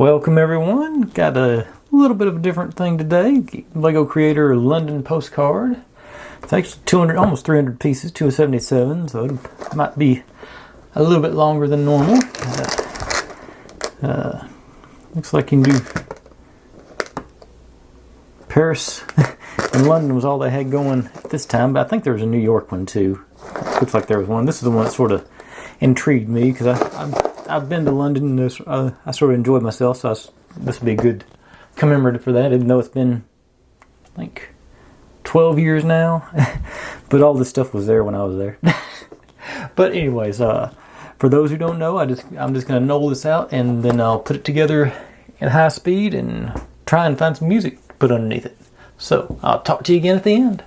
Welcome everyone. Got a little bit of a different thing today. Lego Creator London Postcard. It's actually 200, almost 300 pieces, 277, so it might be a little bit longer than normal. Looks like you can do Paris and London was all they had going at this time, but I think there was a New York one too. Looks like there was one. This is the one that sort of intrigued me because I've been to London and I sort of enjoyed myself, so this would be a good commemorative for that, even though it's been like 12 years now. But all this stuff was there when I was there. But anyways, for those who don't know, I'm just going to null this out and then I'll put it together at high speed and try and find some music to put underneath it. So I'll talk to you again at the end.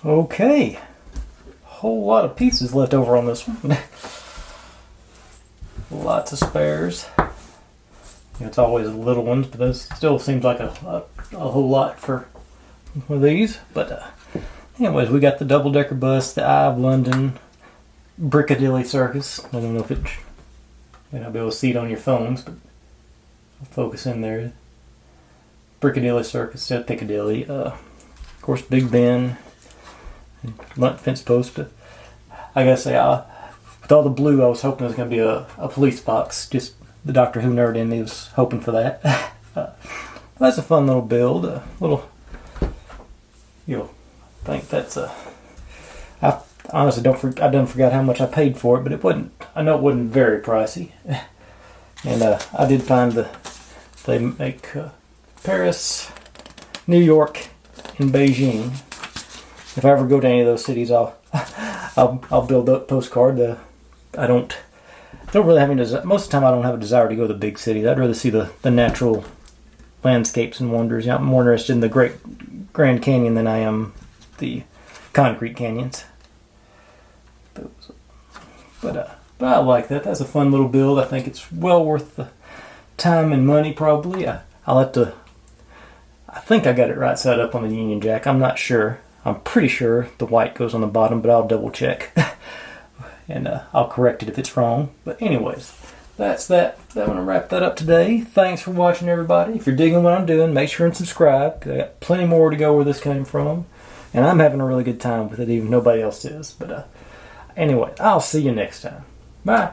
Okay. Whole lot of pieces left over on this one. Lots of spares. It's always the little ones, but this still seems like a whole lot for one of these. But anyways, we got the double-decker bus, the Eye of London, Piccadilly Circus. I don't know if it may not be able to see it on your phones, but I'll focus in there. Piccadilly Circus at Piccadilly. Of course, Big Ben, fence post. But I gotta say, with all the blue, I was hoping it was going to be a police box. Just the Doctor Who nerd in me was hoping for that. That's a fun little build. A little, I think that's a. I honestly I done forgot how much I paid for it, but it wasn't. I know it wasn't very pricey. And I did find they make Paris, New York, and Beijing. If I ever go to any of those cities, I'll build up Postcard. I don't really have any desire. Most of the time, I don't have a desire to go to the big cities. I'd rather see the natural landscapes and wonders. I'm more interested in the Great Grand Canyon than I am the concrete canyons. But I like that. That's a fun little build. I think it's well worth the time and money. Probably. I'll have to. I think I got it right set up on the Union Jack. I'm not sure. I'm pretty sure the white goes on the bottom, but I'll double check. And I'll correct it if it's wrong. But anyways, that's that. I'm going to wrap that up today. Thanks for watching, everybody. If you're digging what I'm doing, make sure and subscribe. I got plenty more to go where this came from. And I'm having a really good time with it, even nobody else is. But anyway, I'll see you next time. Bye.